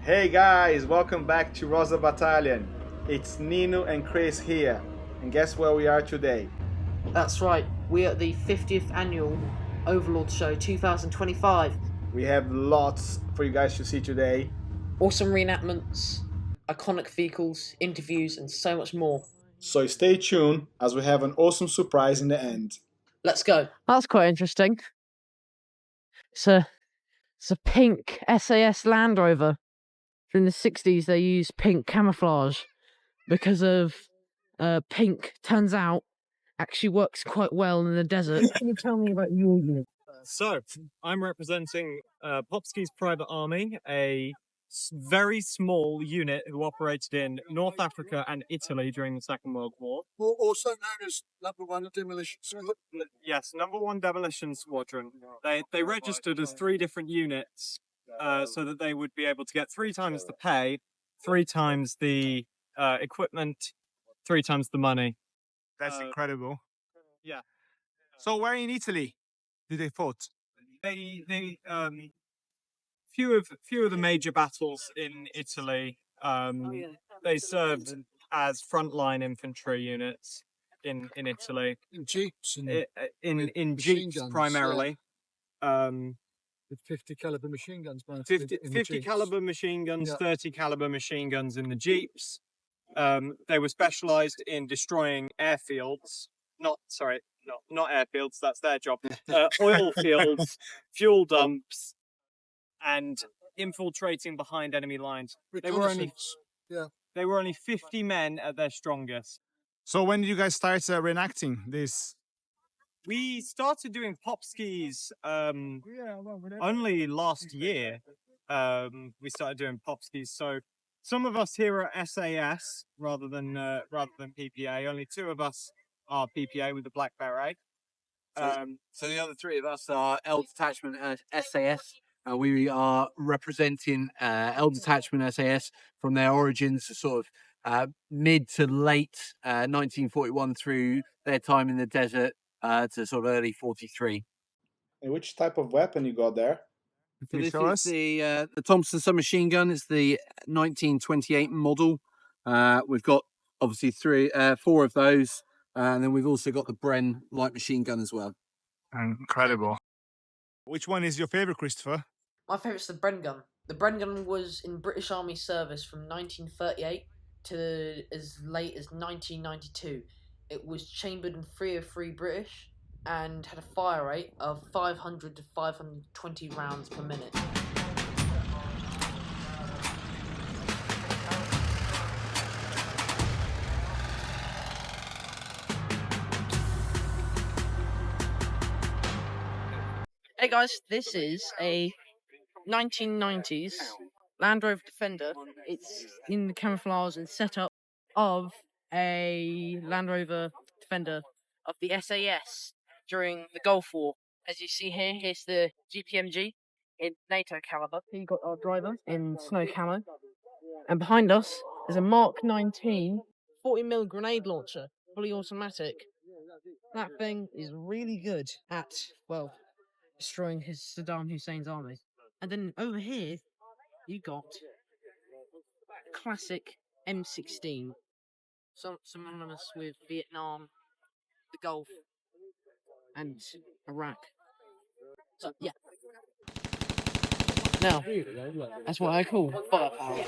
Hey guys, welcome back to Rosa Battalion. It's Nino and Chris here. And guess where we are today? That's right, we're at the 50th annual Overlord Show 2025. We have lots for you guys to see today. Awesome reenactments, iconic vehicles, interviews, and so much more. So stay tuned as we have an awesome surprise in the end. Let's go. That's quite interesting. It's a pink SAS Land Rover. In the 60s, they used pink camouflage because of pink, turns out, actually works quite well in the desert. Can you tell me about your unit? So, I'm representing Popsky's Private Army, a very small unit who operated in North Africa and Italy during the Second World War. Also known as Number 1 Demolition Squadron. Yes, Number 1 Demolition Squadron. They registered as 3 different units so that they would be able to get 3 times the pay, 3 times the equipment, 3 times the money. That's incredible. Yeah. So where in Italy did they fought? Few of the major battles in Italy, they served as frontline infantry units in Italy. In jeeps In machine jeeps guns, primarily. with 50 caliber machine guns. 50 caliber machine guns, Yeah. 30 caliber machine guns in the jeeps. They were specialized in destroying airfields. Not airfields, that's their job. Oil fields, fuel dumps, and infiltrating behind enemy lines. They were only 50 men at their strongest. So when did you guys start reenacting this? We started doing pop skis only last year. We started doing pop skis. So some of us here are SAS rather than PPA. Only 2 of us are PPA with the black beret. So the other 3 of us are L Detachment SAS. We are representing L Detachment SAS from their origins, sort of mid to late 1941 through their time in the desert to sort of early 43. And which type of weapon you got there? So this is the Thompson submachine gun. It's the 1928 model. We've got obviously 4 of those, and then we've also got the Bren light machine gun as well. Incredible. Which one is your favorite, Christopher? My favourite's the Bren gun. The Bren gun was in British Army service from 1938 to as late as 1992. It was chambered in 303 British and had a fire rate of 500 to 520 rounds per minute. Hey guys, this is a 1990s Land Rover Defender. It's in the camouflage and setup of a Land Rover Defender of the SAS during the Gulf War. As you see here, here's the GPMG in NATO caliber. Here you got our driver in snow camo. And behind us is a Mark 19 40mm grenade launcher, fully automatic. That thing is really good at, well, destroying Saddam Hussein's army. And then over here, you got classic M16, synonymous with Vietnam, the Gulf, and Iraq. So yeah. Now, that's what I call firepower.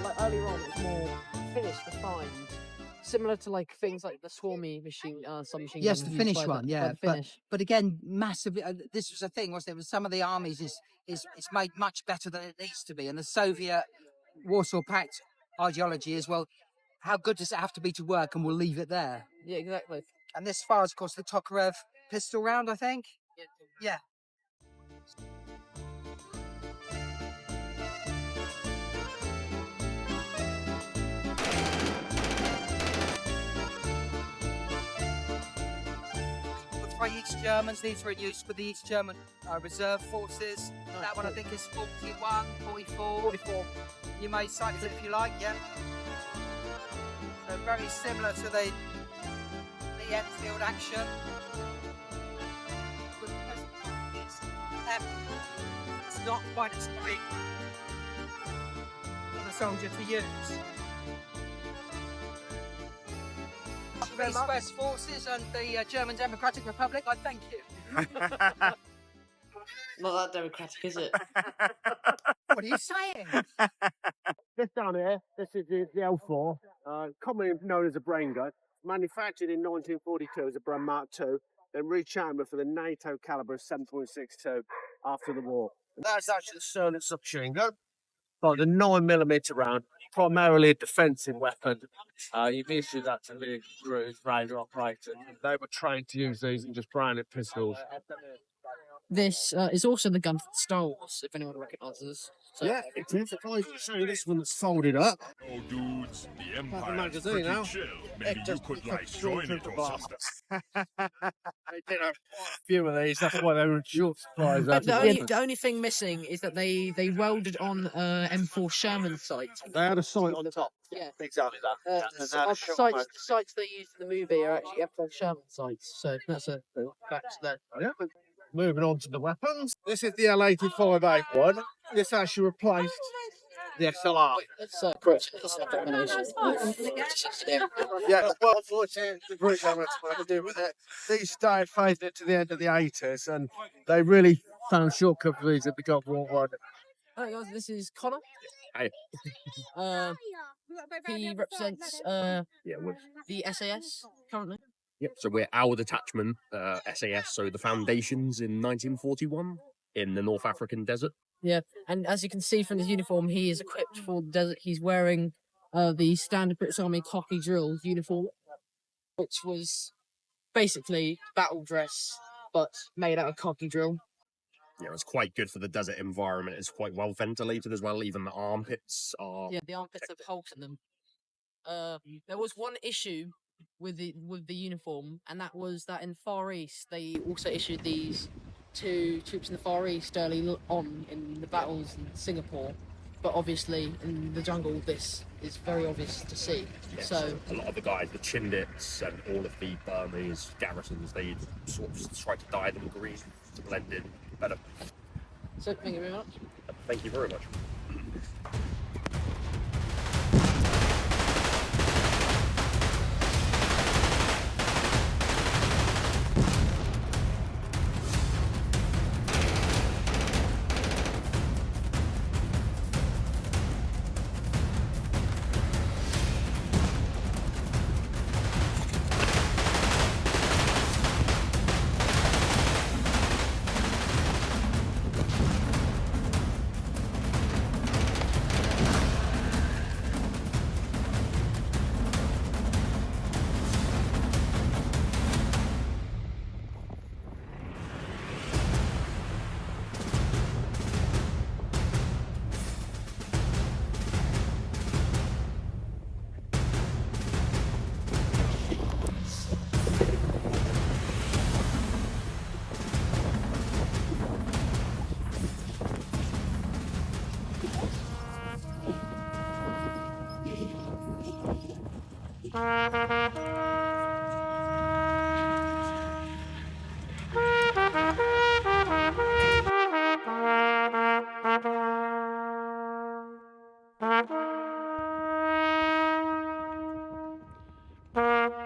Like earlier on, it was more finish defined, similar to like things like the Swarmy machine, submachine Yes, gun the used finish by the- one, by yeah. the finish. But again, massively. This was a thing, wasn't it? With some of the armies is it's made much better than it needs to be, and the Soviet Warsaw Pact ideology is, well, how good does it have to be to work, and we'll leave it there. Yeah, exactly. And this fires, of course, the Tokarev pistol round, I think. Yeah. For East Germans, these were in use for the East German reserve forces. That one I think is 41, 44. 44. You may cycle it if you like, yeah. So very similar to the Enfield action. But it's not quite as quick for the soldier to use. East West Forces and the German Democratic Republic, I thank you. Not that democratic, is it? What are you saying? This down here, this is the L4, commonly known as a brain gun, manufactured in 1942 as a Bren Mark II, then rechambered for the NATO caliber of 7.62 after the war. That's actually the Sterling submachine gun, but the 9mm round, primarily a defensive weapon. You've issued that to the crews, radar operators. They were trained to use these and just branded pistols. This is also the gun for Star Wars, if anyone recognises. So, Yeah, it is. If I show you this one that's folded up. Oh, dudes, the Empire's magazine pretty now. chill. Maybe you could like join it or something. They did have quite a few of these. That's why they were in short supply. but the only thing missing is that they welded on M4 Sherman sights. They had a sight on top. Yeah. Exactly that. Sights they used in the movie are actually M4 Sherman sights. So that's a fact there. Yeah. Moving on to the weapons. This is the L85A1. This actually replaced the SLR. That's correct. That's a combination. Yeah, well, unfortunately, the British haven't had much to do with it. These started phasing it to the end of the 80s, and they really found shortcut for these at the Gulf War One. Hi guys, this is Connor. Hey. He represents the SAS currently. Yep, so we're our detachment, SAS, so the foundations in 1941 in the North African desert. Yeah, and as you can see from his uniform, he is equipped for the desert. He's wearing the standard British Army cocky drill uniform, which was basically battle dress, but made out of cocky drill. Yeah, it's quite good for the desert environment. It's quite well ventilated as well. Even the armpits are... Yeah, the armpits have holes in them. There was one issue with the uniform, and that was that in the Far East they also issued these to troops in the Far East early on in the battles in Singapore, but obviously in the jungle this is very obvious to see. Yes, So a lot of the guys, the Chindits and all of the Burmese garrisons, they sort of try to dye them green to blend in better. So thank you very much. Thank you very much.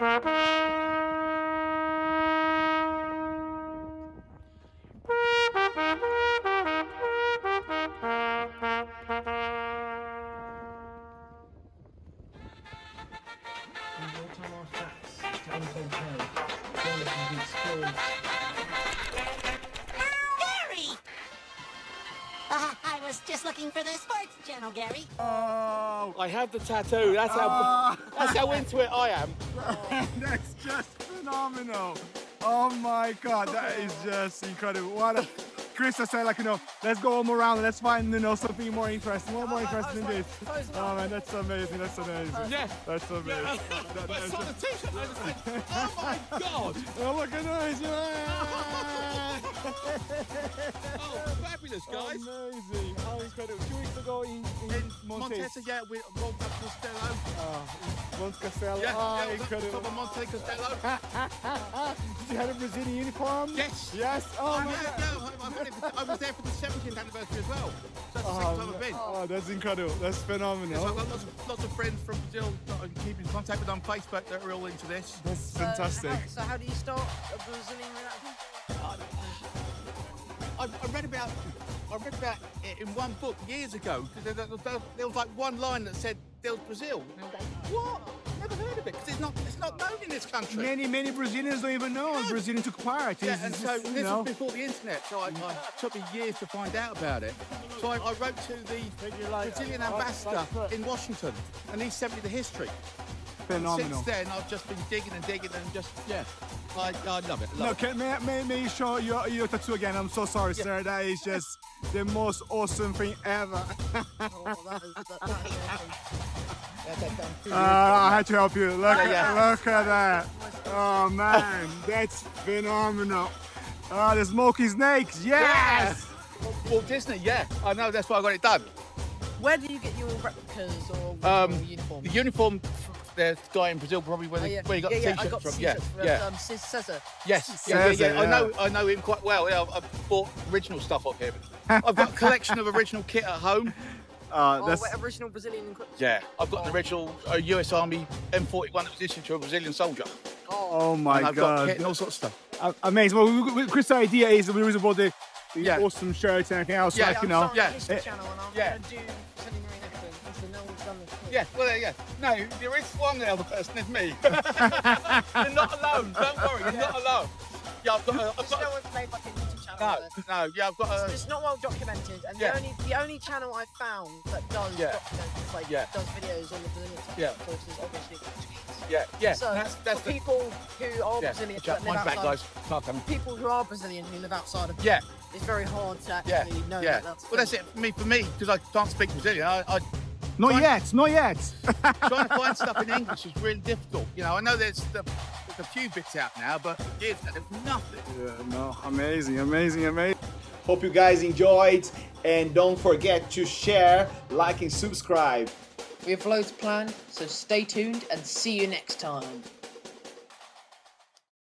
I was just looking for the sports channel, Gary. Oh, I have the tattoo. That's how into it I am. That's just phenomenal. Oh my God, that is just incredible. What a, Chris, I said, like, you know, let's go all more around. Let's find, you know, something more interesting. What more interesting than this? Oh man, that's amazing. That's amazing. Yeah, that's amazing. I saw the t-shirt. I was like, oh my God. Oh, look at those. Oh, fabulous, guys. Amazing. How incredible. 2 weeks ago in Montesa, yeah, we Monte Castello. Monte Castello. Yeah, oh, yeah, incredible. Top of Monte Castello. Did you have a Brazilian uniform? Yes. Yes. Oh, my yeah, God. I was there for the 70th anniversary as well. So that's the same time I've been. Oh, that's incredible. That's phenomenal. Yes, I've got lots of friends from Brazil that I keep in contact with on Facebook that are all into this. That's fantastic. So how do you start a Brazilian reenactment? I read about it in one book years ago. There was like one line that said there was Brazil. And I was like, what? Never heard of it because it's not known in this country. Many Brazilians don't even know Brazilian took part. Yeah, and so this was before the internet, so it took me years to find out about it. So I wrote to the Brazilian ambassador in Washington, and he sent me the history. Phenomenal. Since then, I've just been digging and just I love it. No, may you show your tattoo again? I'm so sorry, sir. That is just the most awesome thing ever. I had to help you. Look at that. Oh man, that's phenomenal. The smoky snakes, yes! Walt Disney, yeah. I know, that's why I got it done. Where do you get your replicas or uniforms? The uniform, the guy in Brazil probably where you got the t-shirts from. Cesar. Yes, Cesar, I know him quite well. Yeah, I've bought original stuff off him. I've got a collection of original kit at home. That's original Brazilian equipment. Yeah, I've got an original US Army M41 that was issued to a Brazilian soldier. Oh my I've God. got kit and all sorts of stuff. Amazing. Well, Chris' idea is we about the awesome shirts and everything else. Yeah, like, you know. Yeah. Channel and I'm going to do Brazilian reenactment. So no one's done this. Yeah, well, yeah. No, there is one other person, it's me. You're not alone. Don't worry, you're not alone. Yeah, I've got no one's made like a YouTube channel. No, yeah, I've got a... It's not well documented, and the only channel I've found that does document, does videos on the Brazilian side, of course, is obviously Portuguese. Yeah. So that's for people who are Brazilian, that live outside, people who are Brazilian who live outside of it's very hard to actually know that that's. Well, that's it for me, because I can't speak Brazilian. Not yet. Trying to find stuff in English is really difficult. You know, I know there's a few bits out now, but years ago there's nothing. Yeah, no, amazing. Hope you guys enjoyed, and don't forget to share, like, and subscribe. We have loads planned, so stay tuned and see you next time.